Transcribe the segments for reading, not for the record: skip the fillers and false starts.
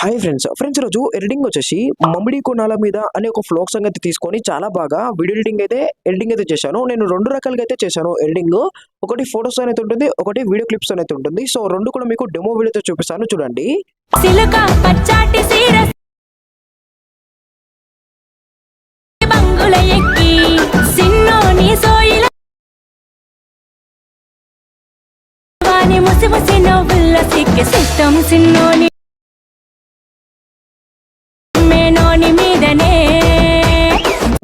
Hi friends రోజు editing వచ్చేసి మమిడి కొనాల మీద అనే ఒక ఫ్లోక్ సాంగ్ అయితే తీసుకొని చాలా బాగా వీడియో ఎడిటింగ్ అయితే చేశాను. నేను రెండు రకాలుగా అయితే చేశాను ఎడిటింగ్. ఒకటి ఫోటోస్ అయితే ఉంటుంది, ఒకటి వీడియో క్లిప్స్ అయితే ఉంటుంది. సో రెండు కూడా మీకు డెమో వీడియోతో చూపిస్తాను చూడండి. సిలక పచ్చాటి సీర బంగుల ఎక్కి సిన్నోని సోయిల వాని ముసి ముసి నవ్వుల సిక్కి సిస్టం సిన్నోని మేనోని మీదనే.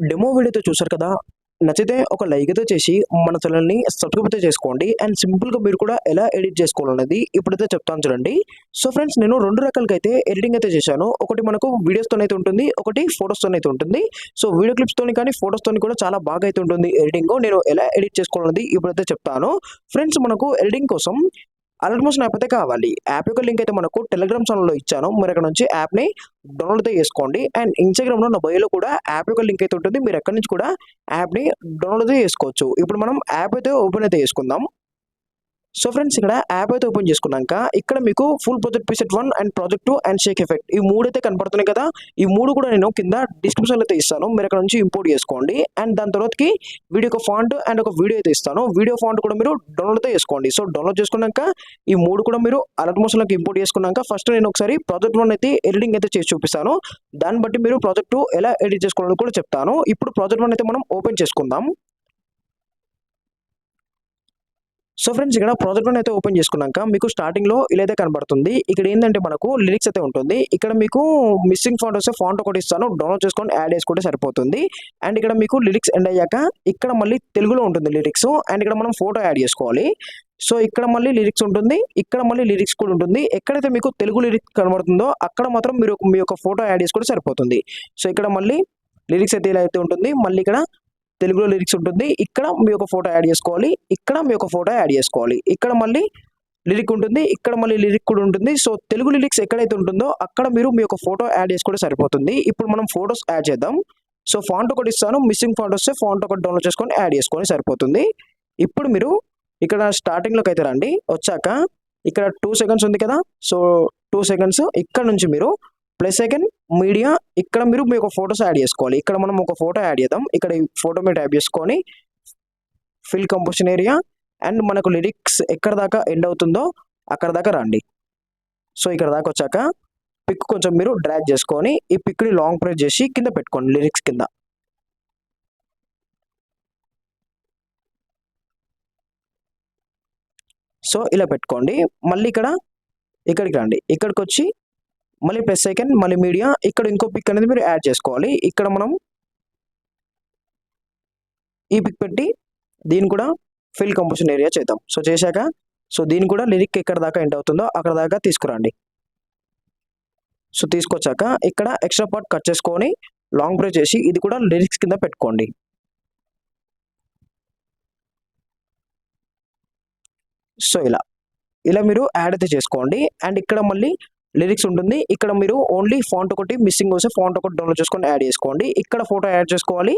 డెమో వీడియోతో చూసారు కదా, నచ్చితే ఒక లైక్ అయితే చేసి మన ఛానల్ని సబ్స్క్రైబ్ అయితే చేసుకోండి. అండ్ సింపుల్గా మీరు కూడా ఎలా ఎడిట్ చేసుకోవాలనేది ఇప్పుడైతే చెప్తాను చూడండి. సో ఫ్రెండ్స్, నేను రెండు రకాలుగా అయితే ఎడిటింగ్ అయితే చేశాను. ఒకటి మనకు వీడియోస్తో అయితే ఉంటుంది, ఒకటి ఫోటోస్తో అయితే ఉంటుంది. సో వీడియో క్లిప్స్తో కానీ ఫోటోస్తో కూడా చాలా బాగా అయితే ఉంటుంది ఎడిటింగ్. నేను ఎలా ఎడిట్ చేసుకోవాలనేది ఇప్పుడైతే చెప్తాను. ఫ్రెండ్స్, మనకు ఎడిటింగ్ కోసం అలర్ట్ మోషన్ యాప్ అయితే కావాలి. యాప్ యొక్క లింక్ అయితే మనకు టెలిగ్రామ్ ఛానల్లో ఇచ్చాను. మీరు అక్కడ నుంచి యాప్ని డౌన్లోడ్ అయితే చేసుకోండి. అండ్ ఇన్స్టాగ్రామ్లో నా బయోలో కూడా యాప్ యొక్క లింక్ అయితే ఉంటుంది. మీరు ఎక్కడి నుంచి కూడా యాప్ని డౌన్లోడ్ అయితే చేసుకోవచ్చు. ఇప్పుడు మనం యాప్ అయితే ఓపెన్ అయితే చేసుకుందాం. సో ఫ్రెండ్స్, ఇక్కడ యాప్ అయితే ఓపెన్ చేసుకున్నాక ఇక్కడ మీకు full project preset 1 and project 2 and Sheikh effect ఈ మూడు అయితే కనపడుతున్నాయి కదా. ఈ మూడు కూడా నేను కింద డిస్క్రిప్షన్లో అయితే ఇస్తాను. మీరు అక్కడ నుంచి ఇంపోర్ట్ చేసుకోండి. అండ్ దాని తర్వాతకి వీడియో ఒక ఫాంట్ అండ్ ఒక వీడియో అయితే ఇస్తాను. వీడియో ఫాంట్ కూడా మీరు డౌన్లోడ్ అయితే చేసుకోండి. సో డౌన్లోడ్ చేసుకున్నాక ఈ మూడు కూడా మీరు అలర్ట్ మోషన్లోకి ఇంపోర్ట్ చేసుకున్నాక ఫస్ట్ నేను ఒకసారి ప్రాజెక్ట్ 1 అయితే ఎడిటింగ్ అయితే చేసి చూపిస్తాను. దాన్ని బట్టి మీరు ప్రాజెక్ట్ 2 ఎలా ఎడిట్ చేసుకోవాలని కూడా చెప్తాను. ఇప్పుడు ప్రాజెక్ట్ 1 అయితే మనం ఓపెన్ చేసుకుందాం. సో ఫ్రెండ్స్, ఇక్కడ ప్రాజెక్ట్ 1 అయితే ఓపెన్ చేసుకున్నాక మీకు స్టార్టింగ్లో ఇలా అయితే కనబడుతుంది. ఇక్కడ ఏంటంటే మనకు లిరిక్స్ అయితే ఉంటుంది. ఇక్కడ మీకు మిస్సింగ్ ఫాంట్ వస్తే ఫాంట్ ఒకటి ఇస్తాను, డౌన్లోడ్ చేసుకొని యాడ్ చేసుకుంటే సరిపోతుంది. అండ్ ఇక్కడ మీకు లిరిక్స్ ఎండ్ అయ్యాక ఇక్కడ మళ్ళీ తెలుగులో ఉంటుంది లిరిక్స్. అండ్ ఇక్కడ మనం ఫోటో యాడ్ చేసుకోవాలి. సో ఇక్కడ మళ్ళీ లిరిక్స్ ఉంటుంది, ఇక్కడ మళ్ళీ లిరిక్స్ కూడా ఉంటుంది. ఎక్కడైతే మీకు తెలుగు లిరిక్స్ కనబడుతుందో అక్కడ మాత్రం మీరు మీ యొక్క ఫోటో యాడ్ చేసుకుంటే సరిపోతుంది. సో ఇక్కడ మళ్ళీ లిరిక్స్ అయితే ఇలా అయితే ఉంటుంది. మళ్ళీ ఇక్కడ తెలుగులో లిరిక్స్ ఉంటుంది. ఇక్కడ మీ యొక్క ఫోటో యాడ్ చేసుకోవాలి, ఇక్కడ మీ యొక్క ఫోటో యాడ్ చేసుకోవాలి. ఇక్కడ మళ్ళీ లిరిక్ ఉంటుంది, ఇక్కడ మళ్ళీ లిరిక్ కూడా ఉంటుంది. సో తెలుగు లిరిక్స్ ఎక్కడైతే ఉంటుందో అక్కడ మీరు మీ యొక్క ఫోటో యాడ్ చేసుకుంటే సరిపోతుంది. ఇప్పుడు మనం ఫోటోస్ యాడ్ చేద్దాం. సో ఫాంట్ ఒకటి ఇస్తాను, మిస్సింగ్ ఫాంట్ వస్తే ఫాంట్ ఒకటి డౌన్లోడ్ చేసుకొని యాడ్ చేసుకొని సరిపోతుంది. ఇప్పుడు మీరు ఇక్కడ స్టార్టింగ్లోకి అయితే రండి. వచ్చాక ఇక్కడ 2 సెకండ్స్ ఉంది కదా. సో 2 సెకండ్స్ ఇక్కడ నుంచి మీరు ప్లస్ సెకండ్ మీడియా ఇక్కడ మీరు మీ ఒక ఫోటోస్ యాడ్ చేసుకోవాలి. ఇక్కడ మనం ఒక ఫోటో యాడ్ చేద్దాం. ఇక్కడ ఈ ఫోటో మీరు ట్యాప్ చేసుకొని ఫిల్ కంపోజిషన్ ఏరియా అండ్ మనకు లిరిక్స్ ఎక్కడ దాకా ఎండ్ అవుతుందో అక్కడ దాకా రండి. సో ఇక్కడ దాకా వచ్చాక పిక్ కొంచెం మీరు డ్రాగ్ చేసుకొని ఈ పిక్ని లాంగ్ ప్రెస్ చేసి కింద పెట్టుకోండి లిరిక్స్ కింద. సో ఇలా పెట్టుకోండి. మళ్ళీ ఇక్కడికి రండి. ఇక్కడికి వచ్చి మళ్ళీ ప్లస్ సెకండ్ మళ్ళీ మీడియా ఇక్కడ ఇంకో పిక్ అనేది మీరు యాడ్ చేసుకోవాలి. ఇక్కడ మనం ఈ పిక్ పెట్టి దీన్ని కూడా ఫిల్ కంపోజిషన్ ఏరియా చేద్దాం. సో చేశాక సో దీన్ని కూడా లిరిక్ ఎక్కడ దాకా ఎండ్ అవుతుందో అక్కడ దాకా తీసుకురండి. సో తీసుకొచ్చాక ఇక్కడ ఎక్స్ట్రా పార్ట్ కట్ చేసుకొని లాంగ్ ప్రెస్ చేసి ఇది కూడా లిరిక్స్ కింద పెట్టుకోండి. సో ఇలా మీరు యాడ్ అయితే చేసుకోండి. అండ్ ఇక్కడ మళ్ళీ లిరిక్స్ ఉంటుంది. ఇక్కడ మీరు ఓన్లీ ఫాంట్ ఒకటి మిస్సింగ్ వస్తే ఫాంట్ ఒకటి డౌన్లోడ్ చేసుకొని యాడ్ చేసుకోండి. ఇక్కడ ఫోటో యాడ్ చేసుకోవాలి,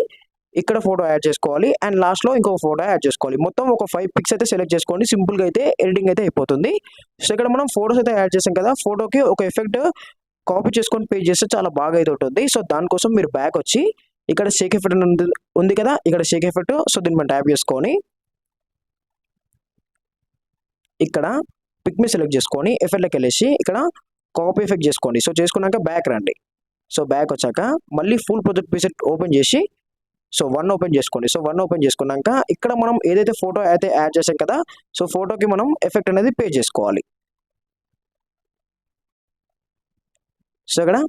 ఇక్కడ ఫోటో యాడ్ చేసుకోవాలి అండ్ లాస్ట్లో ఇంకొక ఫోటో యాడ్ చేసుకోవాలి. మొత్తం ఒక 5 పిక్స్ అయితే సెలెక్ట్ చేసుకోండి. సింపుల్గా అయితే ఎడిటింగ్ అయితే అయిపోతుంది. సో ఇక్కడ మనం ఫోటోస్ అయితే యాడ్ చేసాం కదా, ఫోటోకి ఒక ఎఫెక్ట్ కాపీ చేసుకొని పేస్ట్ చేస్తే చాలా బాగా అయితే ఉంటుంది. సో దానికోసం మీరు బ్యాక్ వచ్చి ఇక్కడ షేక్ ఎఫెక్ట్ ఉంది కదా, ఇక్కడ షేక్ ఎఫెక్ట్. సో దీన్ని మనం ట్యాప్ చేసుకొని ఇక్కడ పిక్ మీ సెలెక్ట్ చేసుకొని ఎఫెక్ట్లోకి వెళ్ళేసి ఇక్కడ కాపీ ఎఫెక్ట్ చేసుకోండి. సో చేసుకున్నాక బ్యాక్ రండి. సో బ్యాక్ వచ్చాక మళ్ళీ ఫుల్ ప్రాజెక్ట్ ప్రీసెట్ ఓపెన్ చేసి సో 1 ఓపెన్ చేసుకోండి. సో 1 ఓపెన్ చేసుకున్నాక ఇక్కడ మనం ఏదైతే ఫోటో అయితే యాడ్ చేసాం కదా, సో ఫోటోకి మనం ఎఫెక్ట్ అనేది పే చేసుకోవాలి. సో ఇక్కడ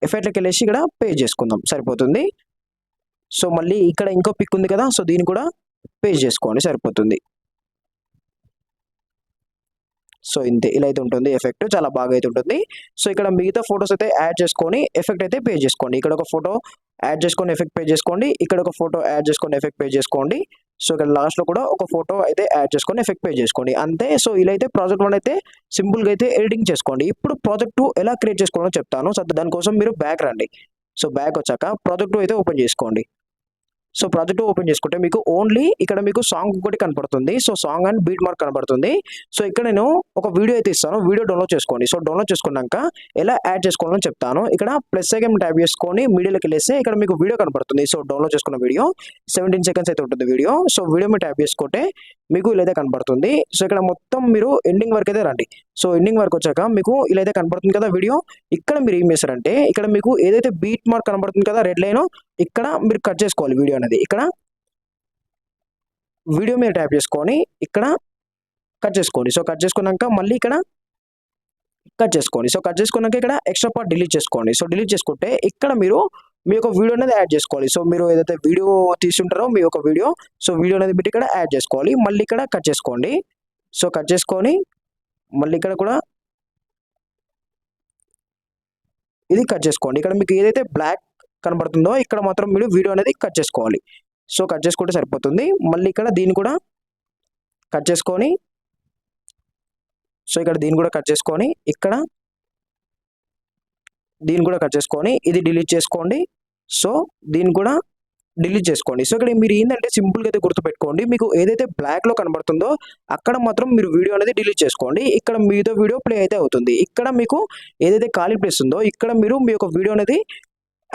ఎఫెక్ట్లోకి వెళ్ళేసి ఇక్కడ పే చేసుకుందాం సరిపోతుంది. సో మళ్ళీ ఇక్కడ ఇంకో పిక్ ఉంది కదా, సో దీన్ని కూడా పే చేసుకోండి సరిపోతుంది. సో ఇంతే, ఇలా అయితే ఉంటుంది ఎఫెక్ట్, చాలా బాగా అయితే ఉంటుంది. సో ఇక్కడ మిగతా ఫొటోస్ అయితే యాడ్ చేసుకొని ఎఫెక్ట్ అయితే పే చేసుకోండి. ఇక్కడ ఒక ఫోటో యాడ్ చేసుకొని ఎఫెక్ట్ పే చేసుకోండి, ఇక్కడ ఒక ఫోటో యాడ్ చేసుకొని ఎఫెక్ట్ పే చేసుకోండి. సో ఇక్కడ లాస్ట్లో కూడా ఒక ఫోటో అయితే యాడ్ చేసుకొని ఎఫెక్ట్ పే చేసుకోండి అంతే. సో ఇలా అయితే ప్రాజెక్ట్ 1 అయితే సింపుల్గా అయితే ఎడిటింగ్ చేసుకోండి. ఇప్పుడు ప్రాజెక్ట్ 2 ఎలా క్రియేట్ చేసుకోవాలో చెప్తాను. సో దానికోసం మీరు బ్యాక్ రండి. సో బ్యాక్ వచ్చాక ప్రాజెక్ట్ 2 అయితే ఓపెన్ చేసుకోండి. సో ప్రాజెక్ట్ ఓపెన్ చేసుకుంటే మీకు ఓన్లీ ఇక్కడ మీకు సాంగ్ ఒకటి కనపడుతుంది. So song and beat mark కనపడుతుంది. సో ఇక్కడ నేను ఒక వీడియో అయితే ఇస్తాను. వీడియో డౌన్లోడ్ చేసుకోండి. సో డౌన్లోడ్ చేసుకున్నాక ఎలా యాడ్ చేసుకోవాలని చెప్తాను. ఇక్కడ ప్లస్ ఐకాన్ ట్యాప్ చేసుకొని మీడియాలోకి వెళ్ళేస్తే ఇక్కడ మీకు వీడియో కనపడుతుంది. సో డౌన్లోడ్ చేసుకున్న వీడియో 17 సెకండ్స్ అయితే ఉంటుంది వీడియో. సో వీడియో మీరు ట్యాప్ చేసుకుంటే మీకు ఇలా అయితే కనపడుతుంది. సో ఇక్కడ మొత్తం మీరు ఎండింగ్ వరకు అయితే రండి. సో ఎండింగ్ వరకు వచ్చాక మీకు ఇలా అయితే కనపడుతుంది కదా వీడియో. ఇక్కడ మీరు ఏం చేస్తారంటే ఇక్కడ మీకు ఏదైతే బీట్ మార్క్ కనపడుతుంది కదా రెడ్ లైన్, ఇక్కడ మీరు కట్ చేసుకోవాలి వీడియో అనేది. ఇక్కడ వీడియో మీద ట్యాప్ చేసుకొని ఇక్కడ కట్ చేసుకోండి. సో కట్ చేసుకున్నాక మళ్ళీ ఇక్కడ కట్ చేసుకోండి. సో కట్ చేసుకున్నాక ఇక్కడ ఎక్స్ట్రా పార్ట్ డిలీట్ చేసుకోండి. సో డిలీట్ చేసుకుంటే ఇక్కడ మీరు మీ యొక్క వీడియో అనేది యాడ్ చేసుకోవాలి. సో మీరు ఏదైతే వీడియో తీసుంటారో మీ యొక్క వీడియో, సో వీడియో అనేది పెట్టి ఇక్కడ యాడ్ చేసుకోవాలి. మళ్ళీ ఇక్కడ కట్ చేసుకోండి. సో కట్ చేసుకొని మళ్ళీ ఇక్కడ కూడా ఇది కట్ చేసుకోండి. ఇక్కడ మీకు ఏదైతే బ్లాక్ కనబడుతుందో ఇక్కడ మాత్రం మీరు వీడియో అనేది కట్ చేసుకోవాలి. సో కట్ చేసుకుంటే సరిపోతుంది. మళ్ళీ ఇక్కడ దీన్ని కూడా కట్ చేసుకొని, సో ఇక్కడ దీన్ని కూడా కట్ చేసుకొని, ఇక్కడ దీన్ని కూడా కట్ చేసుకొని ఇది డిలీట్ చేసుకోండి. సో దీన్ని కూడా డిలీట్ చేసుకోండి. సో ఇక్కడ మీరు ఏంటంటే సింపుల్గా అయితే గుర్తుపెట్టుకోండి. మీకు ఏదైతే బ్లాక్లో కనబడుతుందో అక్కడ మాత్రం మీరు వీడియో అనేది డిలీట్ చేసుకోండి. ఇక్కడ మీతో వీడియో ప్లే అయితే అవుతుంది. ఇక్కడ మీకు ఏదైతే ఖాళీ ప్లేస్ ఉందో ఇక్కడ మీరు మీ యొక్క వీడియో అనేది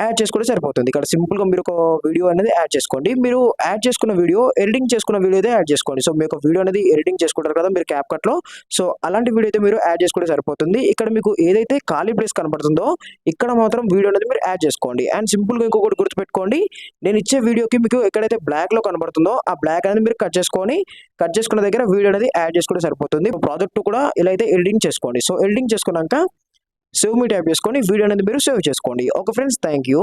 యాడ్ చేసుకుంటే సరిపోతుంది. ఇక్కడ సింపుల్గా మీరు ఒక వీడియో అనేది యాడ్ చేసుకోండి. మీరు యాడ్ చేసుకున్న వీడియో ఎడిటింగ్ చేసుకున్న వీడియో అయితే యాడ్ చేసుకోండి. సో మీ యొక్క వీడియో అనేది ఎడిటింగ్ చేసుకుంటారు కదా మీరు CapCutలో. సో అలాంటి వీడియో అయితే మీరు యాడ్ చేసుకుంటే సరిపోతుంది. ఇక్కడ మీకు ఏదైతే ఖాళీ ప్లేస్ కనబడుతుందో ఇక్కడ మాత్రం వీడియో అనేది మీరు యాడ్ చేసుకోండి. అండ్ సింపుల్గా ఇంకొకటి గుర్తుపెట్టుకోండి, నేను ఇచ్చే వీడియోకి మీకు ఎక్కడైతే బ్లాక్లో కనబడుతుందో ఆ బ్లాక్ అనేది మీరు కట్ చేసుకున్న దగ్గర వీడియో అనేది యాడ్ చేసుకుంటే సరిపోతుంది. ప్రాజెక్ట్ కూడా ఇలా అయితే ఎడిటింగ్ చేసుకోండి. సో ఎడిటింగ్ చేసుకున్నాక సేవ్ మీ ట్యాప్ చేసుకొని వీడియో అనేది మీరు సేవ్ చేసుకోండి. Okay friends, thank you.